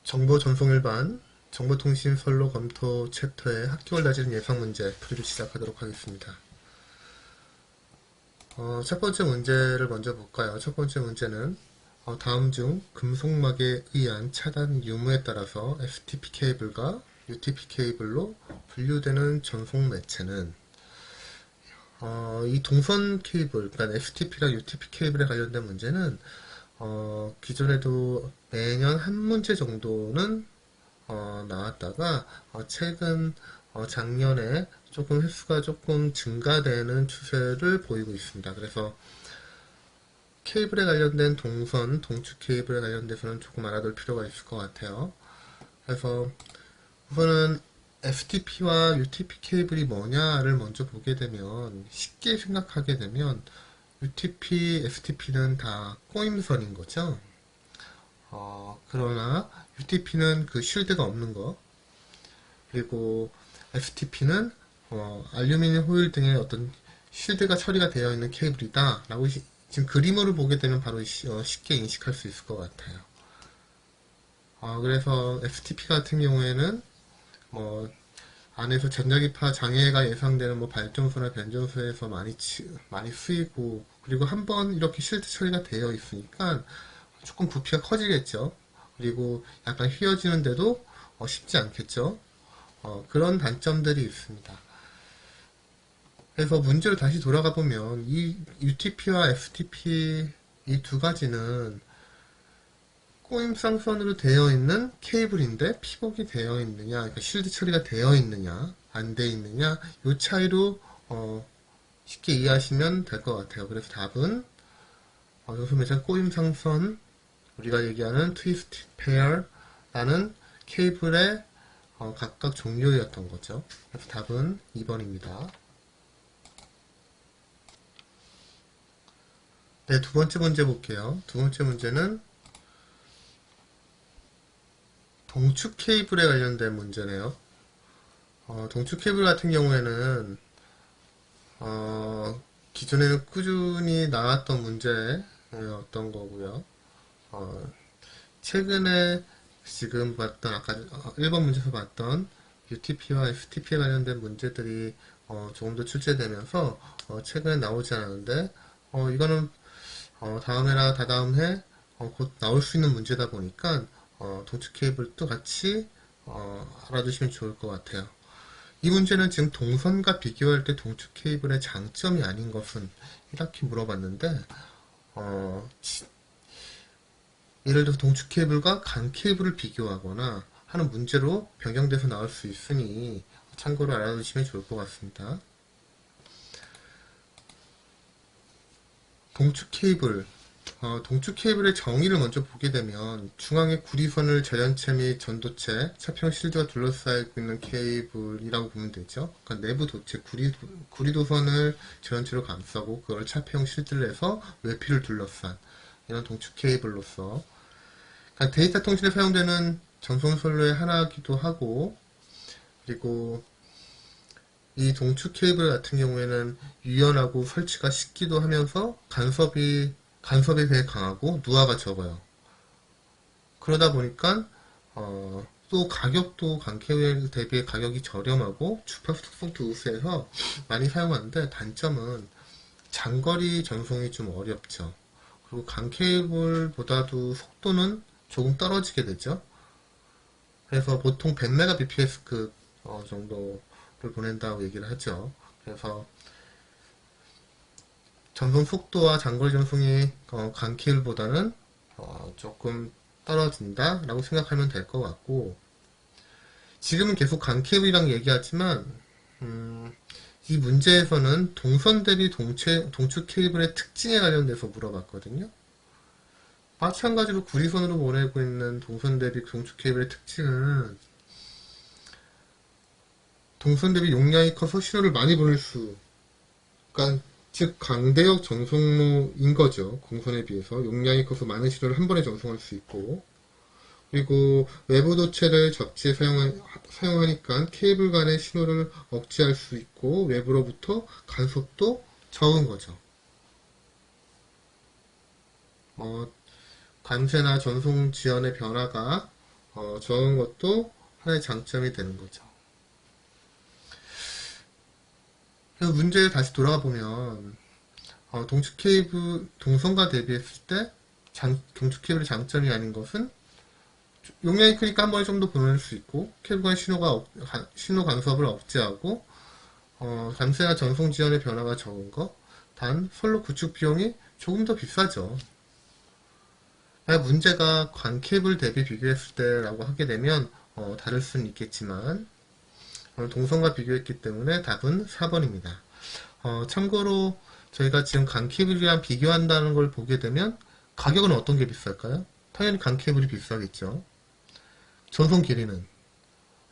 정보 전송 일반 정보통신 선로 검토 챕터의 학교를 다지는 예상 문제 풀이를 시작하도록 하겠습니다. 첫 번째 문제를 먼저 볼까요? 첫 번째 문제는 다음 중 금속막에 의한 차단 유무에 따라서 FTP 케이블과 UTP 케이블로 분류되는 전송 매체는 이 동선 케이블, 그러니까 FTP랑 UTP 케이블에 관련된 문제는 기존에도 매년 한 문제 정도는 나왔다가 최근 작년에 조금 횟수가 조금 증가되는 추세를 보이고 있습니다. 그래서 케이블에 관련된 동선, 동축 케이블에 관련돼서는 조금 알아둘 필요가 있을 것 같아요. 그래서 우선은 FTP와 UTP 케이블이 뭐냐를 먼저 보게 되면 쉽게 생각하게 되면 UTP, FTP는 다 꼬임선인 거죠. 그러나 UTP는 그 쉴드가 없는 거, 그리고 FTP는 알루미늄 호일 등의 어떤 쉴드가 처리가 되어 있는 케이블이다 라고 지금 그림으로 보게 되면 바로 쉽게 인식할 수 있을 것 같아요. 그래서 FTP 같은 경우에는 뭐 안에서 전자기파 장애가 예상되는 뭐 발전소나 변전소에서 많이 쓰이고, 그리고 한번 이렇게 쉴드 처리가 되어 있으니까 조금 부피가 커지겠죠. 그리고 약간 휘어지는데도 쉽지 않겠죠. 그런 단점들이 있습니다. 그래서 문제로 다시 돌아가 보면 이 UTP와 FTP 이 두 가지는 꼬임쌍선으로 되어 있는 케이블인데 피복이 되어 있느냐, 그러니까 쉴드 처리가 되어 있느냐, 안 되어 있느냐, 이 차이로 쉽게 이해하시면 될 것 같아요. 그래서 답은 요소매장 꼬임상선, 우리가 얘기하는 트위스트 페어라는 케이블의 각각 종류였던 거죠. 그래서 답은 2번입니다. 네, 두 번째 문제 볼게요. 두 번째 문제는 동축 케이블에 관련된 문제네요. 동축 케이블 같은 경우에는 기존에는 꾸준히 나왔던 문제였던 거고요. 최근에 지금 봤던 아까 1번 문제에서 봤던 UTP와 FTP에 관련된 문제들이 조금 더 출제되면서 최근에 나오지 않았는데 이거는 다음해나 다다음 해 곧 나올 수 있는 문제다 보니까 동축 케이블도 같이 알아두시면 좋을 것 같아요. 이 문제는 지금 동선과 비교할 때 동축 케이블의 장점이 아닌 것은 이렇게 물어봤는데 예를 들어서 동축 케이블과 간 케이블을 비교하거나 하는 문제로 변경돼서 나올 수 있으니 참고로 알아두시면 좋을 것 같습니다. 동축 케이블, 동축 케이블의 정의를 먼저 보게 되면 중앙에 구리선을 전연체 및 전도체, 차평 실드가 둘러싸이고 있는 케이블이라고 보면 되죠. 그러니까 내부 도체, 구리도선을 전연체로 감싸고 그걸 차평 실드를 해서 외피를 둘러싼 이런 동축 케이블로서 그러니까 데이터 통신에 사용되는 전송선로의 하나이기도 하고, 그리고 이 동축 케이블 같은 경우에는 유연하고 설치가 쉽기도 하면서 간섭에 대해 강하고 누화가 적어요. 그러다 보니까 또 가격도 간 케이블 대비 가격이 저렴하고 주파수 특성도 우수해서 많이 사용하는데 단점은 장거리 전송이 좀 어렵죠. 그리고 간 케이블보다도 속도는 조금 떨어지게 되죠. 그래서 보통 100mbps 정도를 보낸다고 얘기를 하죠. 그래서 전송 속도와 장거리 전송이 간 케이블보다는 조금 떨어진다라고 생각하면 될 것 같고, 지금은 계속 간 케이블이랑 얘기하지만 이 문제에서는 동선 대비 동축 케이블의 특징에 관련돼서 물어봤거든요. 마찬가지로 구리선으로 보내고 있는 동선 대비 동축 케이블의 특징은 동선 대비 용량이 커서 신호를 많이 보낼 그러니까 즉 강대역 전송로인 거죠. 공선에 비해서 용량이 커서 많은 신호를 한 번에 전송할 수 있고, 그리고 외부 도체를 접지에 사용하니까 케이블 간의 신호를 억제할 수 있고 외부로부터 간섭도 적은 거죠. 관세나 전송 지연의 변화가 저런 것도 하나의 장점이 되는 거죠. 그래서 문제에 다시 돌아가 보면 동축 케이블 동선과 대비했을 때 동축 케이블의 장점이 아닌 것은 용량이 크니까 한 번에 좀 더 보낼 수 있고 케이블 간 신호 간섭을 억제하고 단세나 전송 지연의 변화가 적은 것. 단 선로 구축 비용이 조금 더 비싸죠. 문제가 관 케이블 대비 비교했을 때라고 하게 되면 다를 수는 있겠지만 오늘 동선과 비교했기 때문에 답은 4번입니다. 참고로 저희가 지금 관 케이블이랑 비교한다는 걸 보게 되면 가격은 어떤 게 비쌀까요? 당연히 관 케이블이 비싸겠죠. 전송 길이는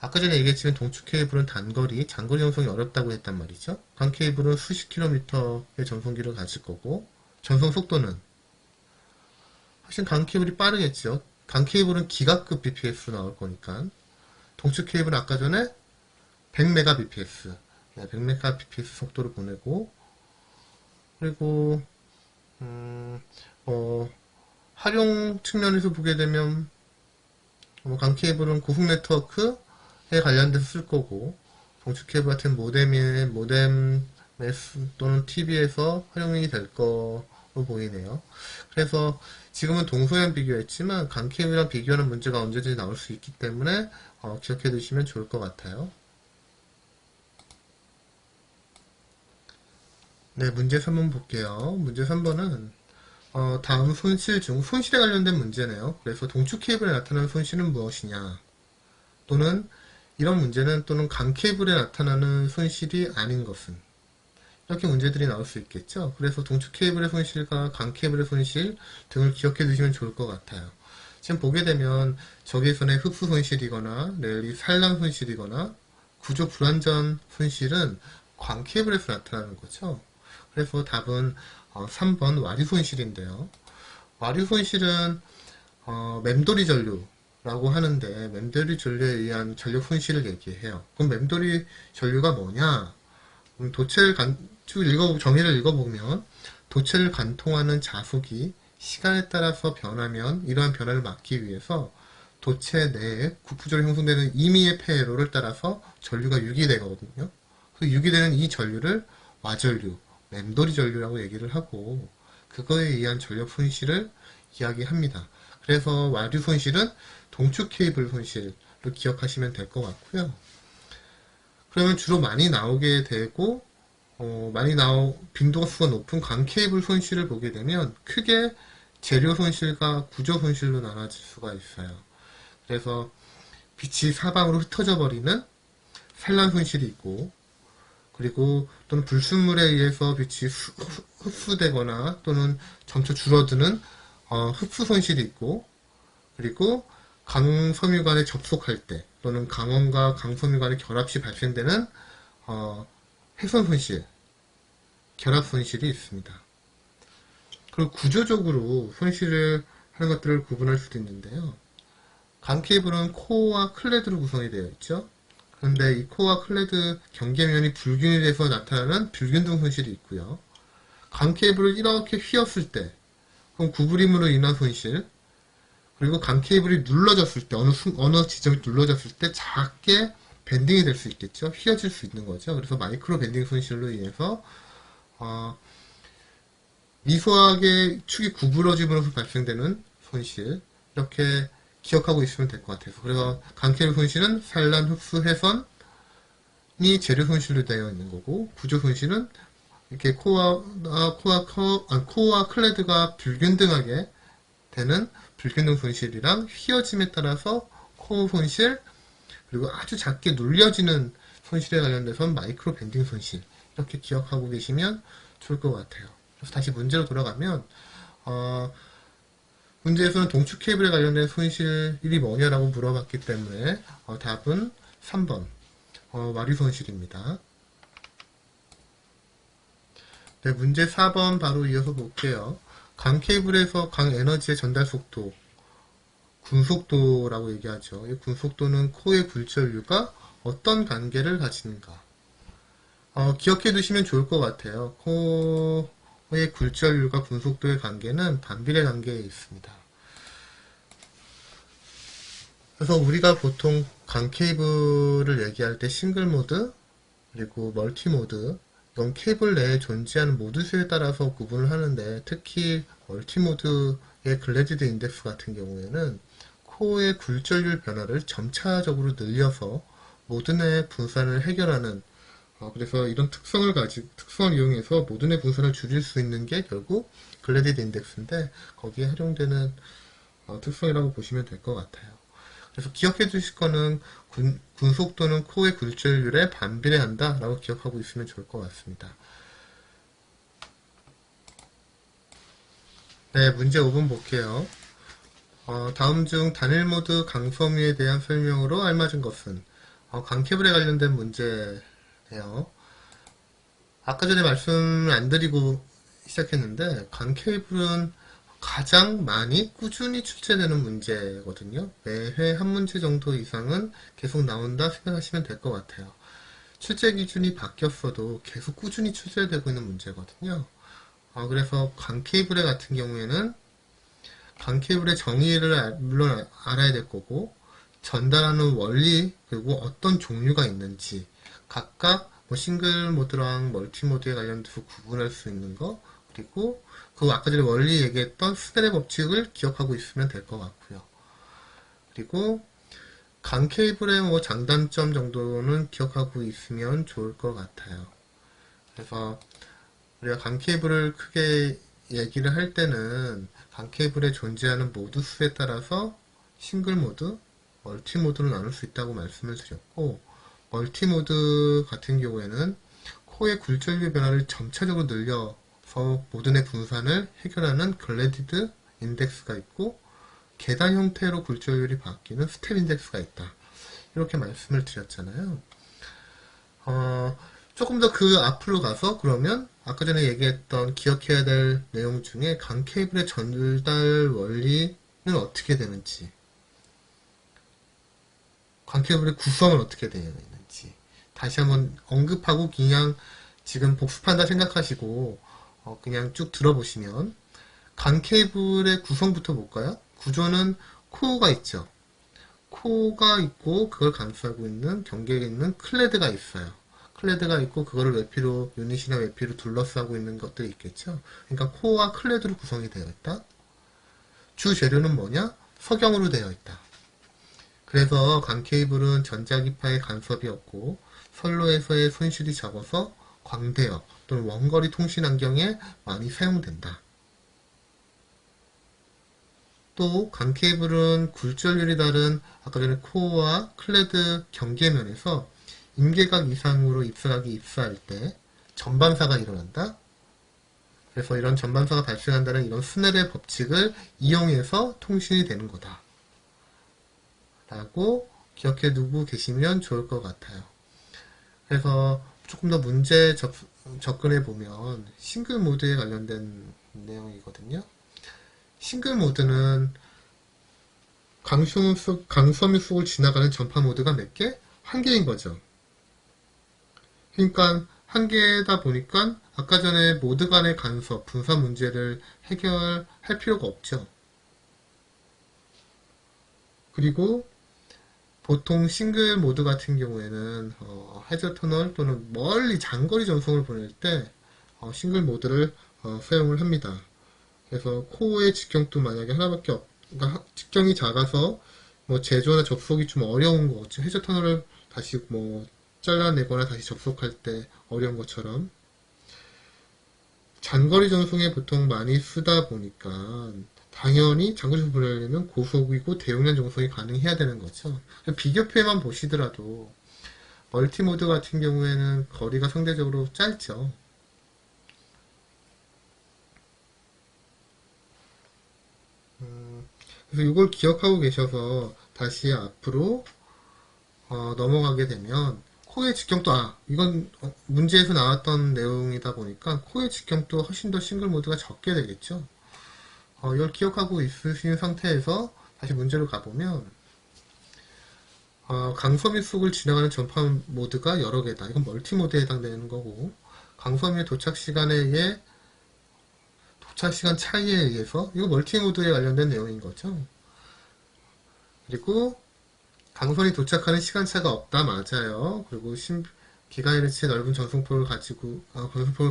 아까 전에 얘기했지만 동축 케이블은 단거리, 장거리 전송이 어렵다고 했단 말이죠. 관 케이블은 수십 킬로미터의 전송기를 가질 거고 전송 속도는 훨씬 관 케이블이 빠르겠죠. 관 케이블은 기가급 bps로 나올 거니까 동축 케이블은 아까 전에 100mbps 100mbps 속도를 보내고 그리고 활용 측면에서 보게 되면 관 케이블은 고속 네트워크에 관련돼서 쓸 거고 동축 케이블 같은 모뎀 또는 TV에서 활용이 될 거로 보이네요. 그래서 지금은 동소연 비교했지만 관 케이블이랑 비교하는 문제가 언제든지 나올 수 있기 때문에 기억해 두시면 좋을 것 같아요. 네, 문제 3번 볼게요. 문제 3번은 다음 손실 중 손실에 관련된 문제네요. 그래서 동축 케이블에 나타나는 손실은 무엇이냐? 또는 이런 문제는 또는 관 케이블에 나타나는 손실이 아닌 것은 이렇게 문제들이 나올 수 있겠죠. 그래서 동축 케이블의 손실과 관 케이블의 손실 등을 기억해 두시면 좋을 것 같아요. 지금 보게 되면 적외선의 흡수 손실이거나 랠리 산란 손실이거나 구조 불완전 손실은 관 케이블에서 나타나는 거죠. 그래서 답은 3번 와류 손실인데요. 와류 손실은 맴돌이 전류라고 하는데 맴돌이 전류에 의한 전력 손실을 얘기해요. 그럼 맴돌이 전류가 뭐냐? 정의를 읽어보면 도체를 관통하는 자속이 시간에 따라서 변하면 이러한 변화를 막기 위해서 도체 내에 구조적으로 형성되는 임의의 폐로를 따라서 전류가 유기되거든요. 그 유기되는 이 전류를 와전류, 맴돌이 전류라고 얘기를 하고 그거에 의한 전력 손실을 이야기합니다. 그래서 와류 손실은 동축 케이블 손실로 기억하시면 될 것 같고요. 그러면 주로 많이 나오게 되고 빈도가 수가 높은 관 케이블 손실을 보게 되면 크게 재료 손실과 구조 손실로 나눠질 수가 있어요. 그래서 빛이 사방으로 흩어져 버리는 산란 손실이 있고 그리고 또는 불순물에 의해서 빛이 흡수되거나 또는 점차 줄어드는 흡수 손실이 있고 그리고 강섬유관에 접속할 때 또는 강원과 강섬유관의 결합 시 발생되는 훼손 손실, 결합 손실이 있습니다. 그리고 구조적으로 손실을 하는 것들을 구분할 수도 있는데요. 관 케이블은 코어와 클레드로 구성이 되어 있죠. 그런데 이 코어와 클레드 경계면이 불균이 돼서 나타나는 불균등 손실이 있고요. 관 케이블을 이렇게 휘었을 때, 그럼 구부림으로 인한 손실, 그리고 관 케이블이 눌러졌을 때, 어느 지점이 눌러졌을 때 작게 밴딩이 될 수 있겠죠. 휘어질 수 있는 거죠. 그래서 마이크로 밴딩 손실로 인해서 미소하게 축이 구부러짐으로써 발생되는 손실, 이렇게 기억하고 있으면 될 것 같아서. 그래서 관 케이블 손실은 산란, 흡수, 훼손이 재료 손실로 되어 있는 거고, 구조 손실은 이렇게 코어와 클레드가 불균등하게 되는 불균등 손실이랑 휘어짐에 따라서 코어 손실, 그리고 아주 작게 눌려지는 손실에 관련돼서 마이크로 밴딩 손실, 이렇게 기억하고 계시면 좋을 것 같아요. 그래서 다시 문제로 돌아가면 문제에서는 동축 케이블에 관련된 손실이 뭐냐라고 물어봤기 때문에 답은 3번 와류 손실입니다. 네, 문제 4번 바로 이어서 볼게요. 관 케이블에서 관 에너지의 전달 속도, 군속도라고 얘기하죠. 이 군속도는 코의 굴절류가 어떤 관계를 가지는가. 기억해 두시면 좋을 것 같아요. 코의 굴절률과 분속도의 관계는 반비례 관계에 있습니다. 그래서 우리가 보통 간 케이블을 얘기할 때 싱글 모드, 그리고 멀티 모드, 이건 케이블 내에 존재하는 모드 수에 따라서 구분을 하는데, 특히 멀티 모드의 글래디드 인덱스 같은 경우에는 코어의 굴절률 변화를 점차적으로 늘려서 모드 내 분산을 해결하는, 그래서 이런 특성을 이용해서 모드 내 분산을 줄일 수 있는 게 결국 글래디드 인덱스인데, 거기에 활용되는 특성이라고 보시면 될 것 같아요. 그래서 기억해 두실 거는 군속도는 코어의 굴절률에 반비례한다 라고 기억하고 있으면 좋을 것 같습니다. 네, 문제 5번 볼게요. 다음 중 단일 모드 강섬유에 대한 설명으로 알맞은 것은 강케블에 관련된 문제예요. 아까 전에 말씀 안 드리고 시작했는데 강케이블은 가장 많이 꾸준히 출제되는 문제거든요. 매회 한 문제 정도 이상은 계속 나온다 생각하시면 될 것 같아요. 출제 기준이 바뀌었어도 계속 꾸준히 출제되고 있는 문제거든요. 그래서 강케이블의 같은 경우에는 강케이블의 정의를 물론 알아야 될 거고, 전달하는 원리, 그리고 어떤 종류가 있는지, 각각 뭐 싱글 모드랑 멀티 모드에 관련돼서 구분할 수 있는 거, 그리고 그 아까 전에 원리 얘기했던 스넬의 법칙을 기억하고 있으면 될 것 같고요. 그리고 강 케이블의 뭐 장단점 정도는 기억하고 있으면 좋을 것 같아요. 그래서 우리가 강 케이블을 크게 얘기를 할 때는 강 케이블에 존재하는 모드 수에 따라서 싱글 모드, 멀티 모드로 나눌 수 있다고 말씀을 드렸고, 멀티 모드 같은 경우에는 코어의 굴절률 변화를 점차적으로 늘려서 모드 내 분산을 해결하는 글래디드 인덱스가 있고, 계단 형태로 굴절률이 바뀌는 스텝 인덱스가 있다. 이렇게 말씀을 드렸잖아요. 조금 더 그 앞으로 가서 그러면 아까 전에 얘기했던 기억해야 될 내용 중에 강 케이블의 전달 원리는 어떻게 되는지, 강 케이블의 구성은 어떻게 되어 있는지 다시 한번 언급하고 그냥 지금 복습한다 생각하시고 그냥 쭉 들어보시면, 강 케이블의 구성부터 볼까요? 구조는 코어가 있죠. 코어가 있고 그걸 감싸고 있는 경계에 있는 클레드가 있어요. 클레드가 있고 그거를 외피로 유닛이나 외피로 둘러싸고 있는 것들이 있겠죠. 그러니까 코어와 클레드로 구성이 되어 있다. 주 재료는 뭐냐? 석영으로 되어 있다. 그래서 강 케이블은 전자기파의 간섭이 없고 선로에서의 손실이 적어서 광대역 또는 원거리 통신 환경에 많이 사용된다. 또 강 케이블은 굴절률이 다른 아까 전에 코어와 클레드 경계면에서 임계각 이상으로 입사각이 입사할 때 전반사가 일어난다. 그래서 이런 전반사가 발생한다는 이런 스넬의 법칙을 이용해서 통신이 되는 거다 라고 기억해 두고 계시면 좋을 것 같아요. 그래서 조금 더 문제 접근해 보면 싱글 모드에 관련된 내용이거든요. 싱글 모드는 강섬유 속을 지나가는 전파 모드가 몇 개? 한 개인 거죠. 그러니까 한 개다 보니까 아까 전에 모드 간의 간섭, 분산 문제를 해결할 필요가 없죠. 그리고 보통 싱글 모드 같은 경우에는 해저 터널 또는 멀리 장거리 전송을 보낼 때 싱글 모드를 사용을 합니다. 그래서 코어의 직경도 만약에 하나밖에 그러니까 직경이 작아서 뭐 제조나 접속이 좀 어려운 거, 해저 터널을 다시 뭐 잘라내거나 다시 접속할 때 어려운 것처럼 장거리 전송에 보통 많이 쓰다 보니까 당연히 장거리 전송 보내려면 고속이고 대용량 전송이 가능해야 되는 거죠. 비교표에만 보시더라도 멀티모드 같은 경우에는 거리가 상대적으로 짧죠. 그래서 이걸 기억하고 계셔서 다시 앞으로 넘어가게 되면 코의 직경도 이건 문제에서 나왔던 내용이다 보니까 코의 직경도 훨씬 더 싱글 모드가 적게 되겠죠. 이걸 기억하고 있으신 상태에서 다시 문제로 가보면 강섬유 속을 지나가는 전파 모드가 여러 개다. 이건 멀티 모드에 해당되는 거고, 강섬유의 도착 시간에 의해 도착 시간 차이에 의해서 이거 멀티 모드에 관련된 내용인 거죠. 그리고 강선이 도착하는 시간차가 없다. 맞아요. 그리고 기가헤르츠의 넓은 전송폭을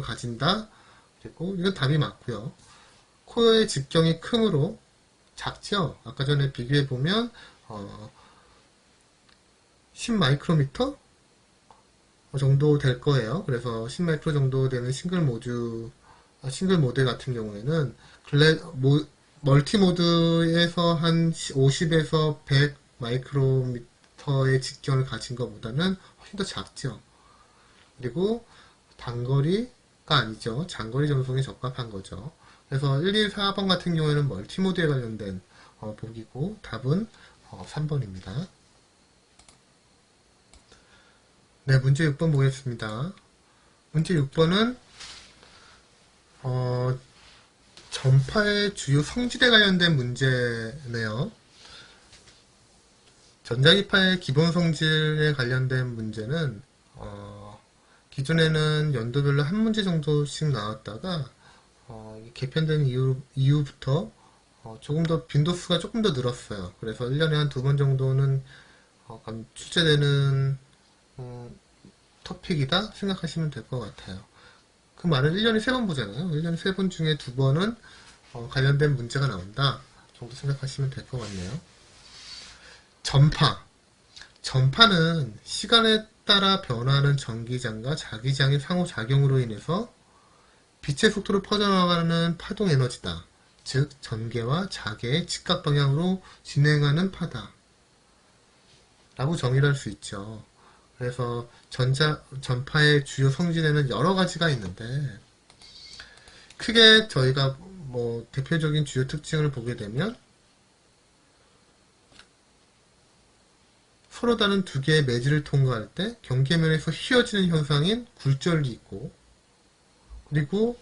가진다. 그리고 이건 답이 맞고요. 코어의 직경이 크므로 작죠? 아까 전에 비교해보면 10 마이크로미터 정도 될 거예요. 그래서 10 마이크로 정도 되는 싱글 모델 같은 경우에는 멀티 모드에서 한 50에서 100 마이크로미터의 직경을 가진 것보다는 훨씬 더 작죠. 그리고 단거리가 아니죠. 장거리 전송에 적합한 거죠. 그래서 1, 2, 4번 같은 경우에는 멀티 모드에 관련된 보기고 답은 3번입니다. 네, 문제 6번 보겠습니다. 문제 6번은 전파의 주요 성질에 관련된 문제네요. 전자기파의 기본 성질에 관련된 문제는 기존에는 연도별로 한 문제 정도씩 나왔다가 개편된 이후부터 조금 더 빈도수가 조금 더 늘었어요. 그래서 1년에 한 2번 정도는 출제되는 토픽이다 생각하시면 될 것 같아요. 그 말은 1년에 3번 보잖아요. 1년에 3번 중에 2번은 관련된 문제가 나온다 정도 생각하시면 될 것 같네요. 전파는 시간에 따라 변화하는 전기장과 자기장의 상호작용으로 인해서 빛의 속도로 퍼져나가는 파동 에너지다. 즉 전개와 자개의 직각 방향으로 진행하는 파다 라고 정의를 할 수 있죠. 그래서 전파의 주요 성질에는 여러 가지가 있는데 크게 저희가 대표적인 주요 특징을 보게 되면 서로 다른 두 개의 매질을 통과할 때 경계면에서 휘어지는 현상인 굴절이 있고, 그리고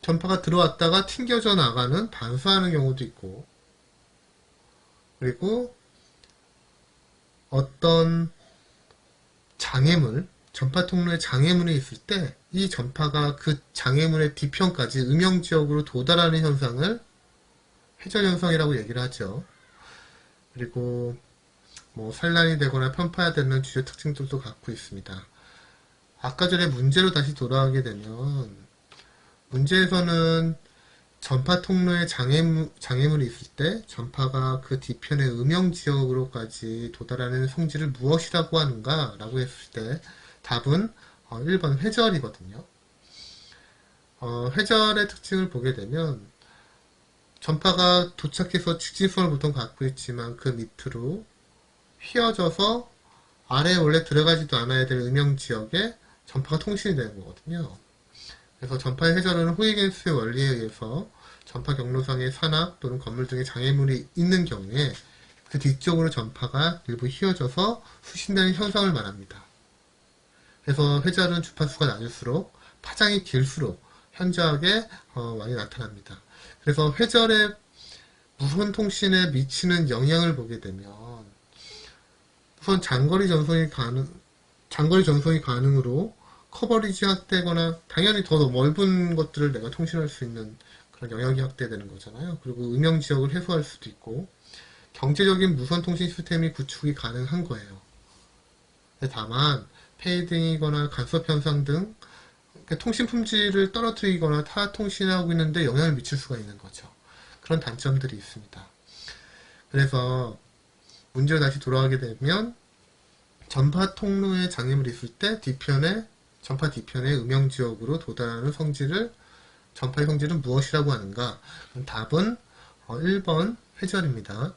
전파가 들어왔다가 튕겨져 나가는 반사하는 경우도 있고, 그리고 어떤 전파 통로에 장애물이 있을 때 이 전파가 그 장애물의 뒤편까지 음영지역으로 도달하는 현상을 회절현상이라고 얘기를 하죠. 그리고 산란이 되거나 편파되는 주요 특징들도 갖고 있습니다. 아까 전에 문제로 다시 돌아가게 되면 문제에서는 전파 통로에 장애물이 있을 때 전파가 그 뒤편의 음영지역으로까지 도달하는 성질을 무엇이라고 하는가 라고 했을 때 답은 1번 회절이거든요. 회절의 특징을 보게 되면 전파가 도착해서 직진성을 보통 갖고 있지만 그 밑으로 휘어져서 아래에 원래 들어가지도 않아야 될 음영지역에 전파가 통신이 되는 거거든요. 그래서 전파의 회전은 후이겐스의 원리에 의해서 전파 경로상의 산악 또는 건물 등의 장애물이 있는 경우에 그 뒤쪽으로 전파가 일부 휘어져서 수신되는 현상을 말합니다. 그래서 회전은 주파수가 낮을수록 파장이 길수록 현저하게 많이 나타납니다. 그래서 회절의 무선 통신에 미치는 영향을 보게 되면 우선 장거리 전송이 가능으로 커버리지 확대거나 당연히 더 넓은 것들을 내가 통신할 수 있는 그런 영역이 확대되는 거잖아요. 그리고 음영 지역을 해소할 수도 있고 경제적인 무선 통신 시스템이 구축이 가능한 거예요. 다만 페이딩이거나 간섭 현상 등 통신 품질을 떨어뜨리거나 타 통신하고 있는데 영향을 미칠 수가 있는 거죠. 그런 단점들이 있습니다. 그래서 문제로 다시 돌아가게 되면 전파 통로에 장애물이 있을 때 전파 뒤편의 음영지역으로 도달하는 전파의 성질은 무엇이라고 하는가? 답은 1번 회절입니다.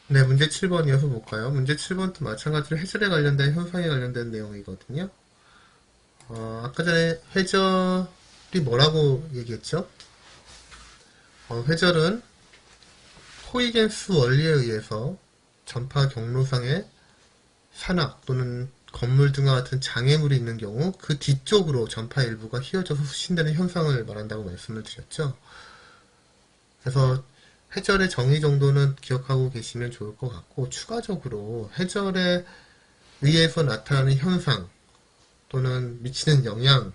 네, 문제 7번 이어서 볼까요? 문제 7번도 마찬가지로 회절에 관련된 현상에 관련된 내용이거든요. 아까 전에 회절이 뭐라고 얘기했죠? 회절은 호이겐스 원리에 의해서 전파 경로상에 산악 또는 건물 등과 같은 장애물이 있는 경우 그 뒤쪽으로 전파 일부가 휘어져서 수신되는 현상을 말한다고 말씀을 드렸죠. 그래서 회절의 정의 정도는 기억하고 계시면 좋을 것 같고 추가적으로 회절에 의해서 나타나는 현상 또는 미치는 영향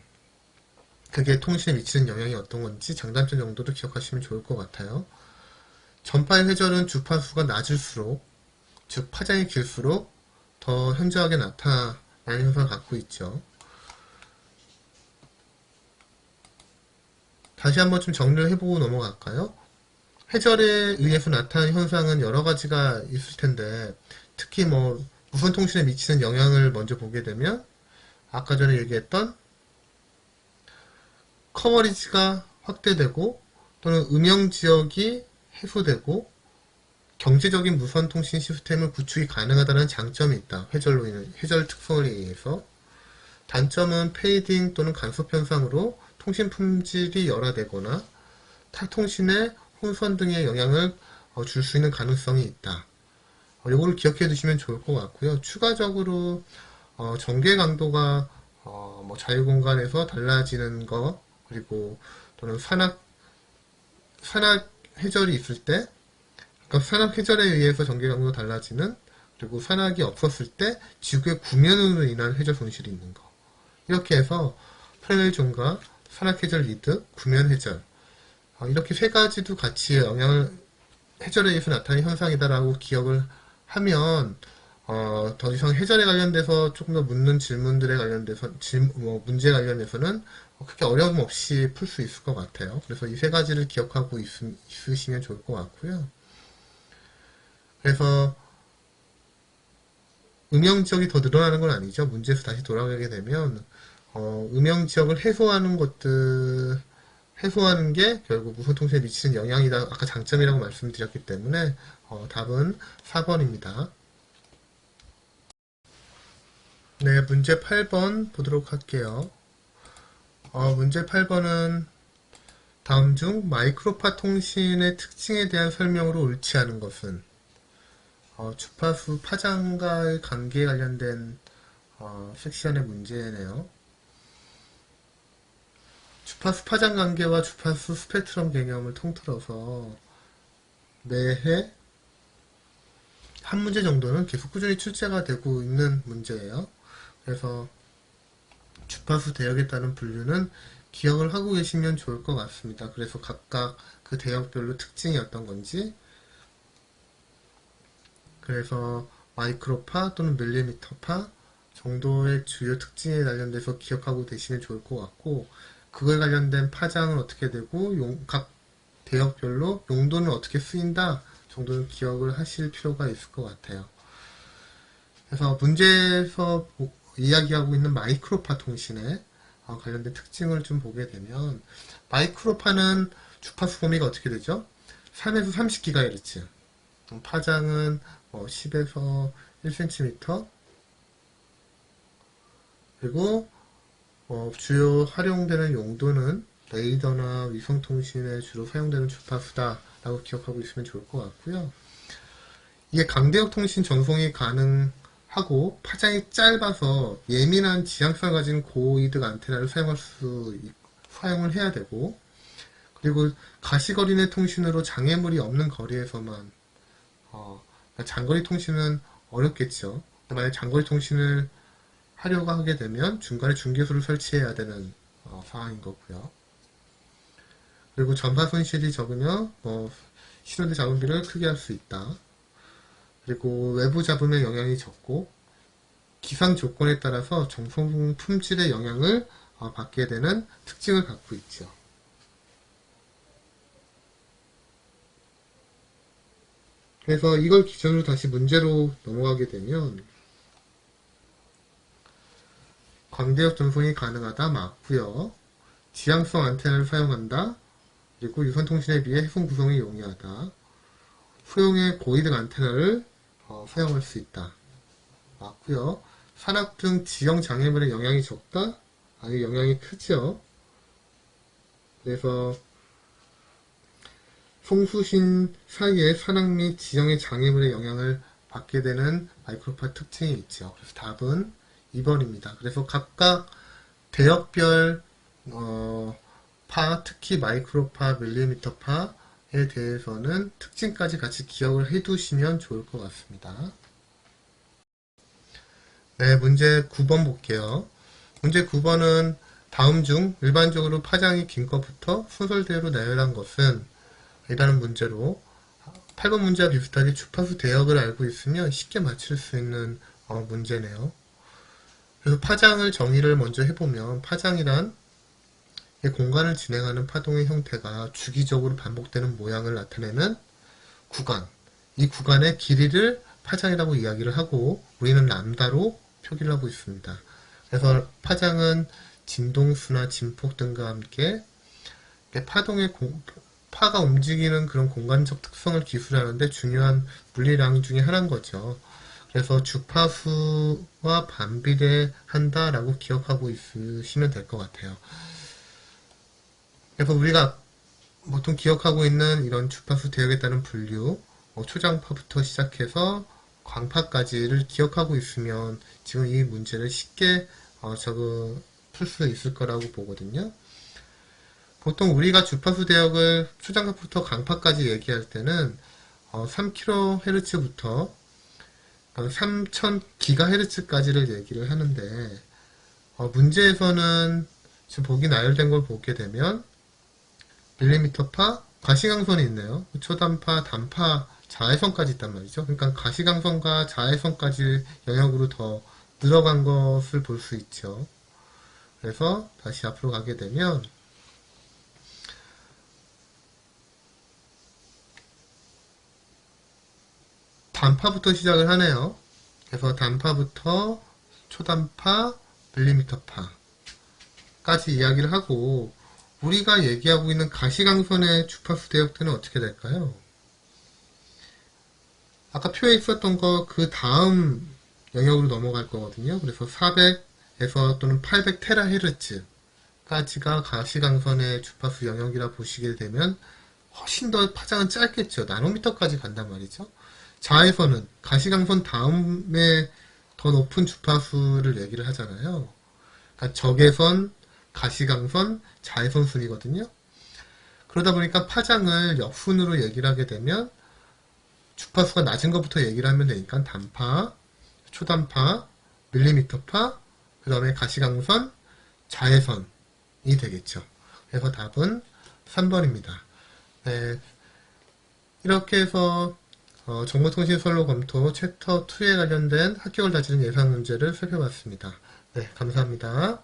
그게 통신에 미치는 영향이 어떤 건지 장단점 정도도 기억하시면 좋을 것 같아요. 전파의 회절은 주파수가 낮을수록, 즉 파장이 길수록 더 현저하게 나타나는 현상을 갖고 있죠. 다시 한번 좀 정리를 해보고 넘어갈까요? 회절에 의해서 나타나는 현상은 여러 가지가 있을 텐데, 특히 뭐 무선 통신에 미치는 영향을 먼저 보게 되면 아까 전에 얘기했던 커버리지가 확대되고 또는 음영 지역이 해소되고 경제적인 무선 통신 시스템을 구축이 가능하다는 장점이 있다. 회절 특성에 의해서. 단점은 페이딩 또는 간섭 현상으로 통신 품질이 열화되거나 타 통신에 혼선 등의 영향을 줄 수 있는 가능성이 있다. 요거를 기억해 두시면 좋을 것 같고요. 추가적으로 전개 강도가 뭐 자유공간에서 달라지는 거, 그리고 또는 산악 회절이 있을 때, 그러니까 산악 회절에 의해서 전개 강도가 달라지는, 그리고 산악이 없었을 때 지구의 구면으로 인한 회절 손실이 있는 거. 이렇게 해서 프레넬 존과 산악 회절 이득, 구면 회절, 이렇게 세 가지도 같이 영향을 회절에 의해서 나타나는 현상이다라고 기억을 하면 더 이상 회전에 관련돼서 조금 더 묻는 질문들에 관련돼서 문제 관련해서는 그렇게 어려움 없이 풀 수 있을 것 같아요. 그래서 이 세 가지를 기억하고 있으시면 좋을 것 같고요. 그래서 음영 지역이 더 늘어나는 건 아니죠. 문제에서 다시 돌아가게 되면 음영 지역을 해소하는 게 결국 무선 통신에 미치는 영향이다. 아까 장점이라고 말씀드렸기 때문에 답은 4번입니다. 네, 문제 8번 보도록 할게요. 문제 8번은 다음 중 마이크로파 통신의 특징에 대한 설명으로 옳지 않은 것은 주파수 파장과의 관계에 관련된 섹션의 문제네요. 주파수 파장 관계와 주파수 스펙트럼 개념을 통틀어서 매해 한 문제 정도는 계속 꾸준히 출제가 되고 있는 문제예요. 그래서 주파수 대역에 따른 분류는 기억을 하고 계시면 좋을 것 같습니다. 그래서 각각 그 대역별로 특징이 어떤 건지, 그래서 마이크로파 또는 밀리미터파 정도의 주요 특징에 관련돼서 기억하고 계시면 좋을 것 같고, 그거에 관련된 파장은 어떻게 되고 각 대역별로 용도는 어떻게 쓰인다 정도는 기억을 하실 필요가 있을 것 같아요. 그래서 문제에서 이야기하고 있는 마이크로파 통신에 관련된 특징을 좀 보게 되면, 마이크로파는 주파수 범위가 어떻게 되죠? 3에서 30GHz, 파장은 10에서 1cm, 그리고 주요 활용되는 용도는 레이더나 위성통신에 주로 사용되는 주파수다 라고 기억하고 있으면 좋을 것 같고요. 이게 강대역 통신 전송이 가능하고 파장이 짧아서 예민한 지향성을 가진 고이득 안테나를 사용을 해야 되고, 그리고 가시거리내 통신으로 장애물이 없는 거리에서만 장거리 통신은 어렵겠죠. 만약 장거리 통신을 하려고 하게 되면 중간에 중계소를 설치해야 되는 상황인 거고요. 그리고 전파 손실이 적으면 신호대 잡음비를 크게 할 수 있다. 그리고 외부 잡음의 영향이 적고 기상 조건에 따라서 정성 품질의 영향을 받게 되는 특징을 갖고 있죠. 그래서 이걸 기준으로 다시 문제로 넘어가게 되면, 광대역 전송이 가능하다 맞고요. 지향성 안테나를 사용한다. 그리고 유선통신에 비해 해송 구성이 용이하다. 소형의 고이득 안테나를 사용할 수 있다. 맞고요. 산악 등 지형 장애물의 영향이 적다. 아니, 영향이 크죠. 그래서 송수신 사이에 산악 및 지형의 장애물의 영향을 받게 되는 마이크로파 특징이 있죠. 그래서 답은 2번입니다. 그래서 각각 대역별 파, 특히 마이크로파, 밀리미터파에 대해서는 특징까지 같이 기억을 해두시면 좋을 것 같습니다. 네, 문제 9번 볼게요. 문제 9번은 다음 중 일반적으로 파장이 긴 것부터 순서대로 나열한 것은 이라는 문제로 8번 문제와 비슷하게 주파수 대역을 알고 있으면 쉽게 맞출 수 있는 문제네요. 그래서 파장을 정의를 먼저 해보면 파장이란 이 공간을 진행하는 파동의 형태가 주기적으로 반복되는 모양을 나타내는 구간, 이 구간의 길이를 파장이라고 이야기를 하고 우리는 람다로 표기를 하고 있습니다. 그래서 파장은 진동수나 진폭 등과 함께 파가 움직이는 그런 공간적 특성을 기술하는데 중요한 물리량 중에 하나인 거죠. 그래서 주파수와 반비례한다라고 기억하고 있으시면 될 것 같아요. 그래서 우리가 보통 기억하고 있는 이런 주파수 대역에 따른 분류, 초장파부터 시작해서 광파까지를 기억하고 있으면 지금 이 문제를 쉽게 풀 수 있을 거라고 보거든요. 보통 우리가 주파수 대역을 초장파부터 광파까지 얘기할 때는 3kHz부터 3000GHz까지를 얘기를 하는데 문제에서는 지금 보기 나열된 걸 보게 되면 밀리미터파, 가시광선이 있네요. 초단파, 단파, 자외선까지 있단 말이죠. 그러니까 가시광선과 자외선까지 영역으로 더 늘어간 것을 볼 수 있죠. 그래서 다시 앞으로 가게 되면 단파부터 시작을 하네요. 그래서 단파부터 초단파, 밀리미터파까지 이야기를 하고 우리가 얘기하고 있는 가시광선의 주파수 대역들은 어떻게 될까요? 아까 표에 있었던 거 그 다음 영역으로 넘어갈 거거든요. 그래서 400에서 또는 800THz까지가 가시광선의 주파수 영역이라 보시게 되면 훨씬 더 파장은 짧겠죠. 나노미터까지 간단 말이죠. 자외선은 가시광선 다음에 더 높은 주파수를 얘기를 하잖아요. 그러니까 적외선, 가시광선, 자외선 순이거든요. 그러다 보니까 파장을 역순으로 얘기를 하게 되면 주파수가 낮은 것부터 얘기를 하면 되니까 단파, 초단파, 밀리미터파, 그 다음에 가시광선, 자외선이 되겠죠. 그래서 답은 3번입니다. 네, 이렇게 해서 정보통신 선로 검토 챕터 2에 관련된 합격을 다지는 예상 문제를 살펴봤습니다. 네, 감사합니다.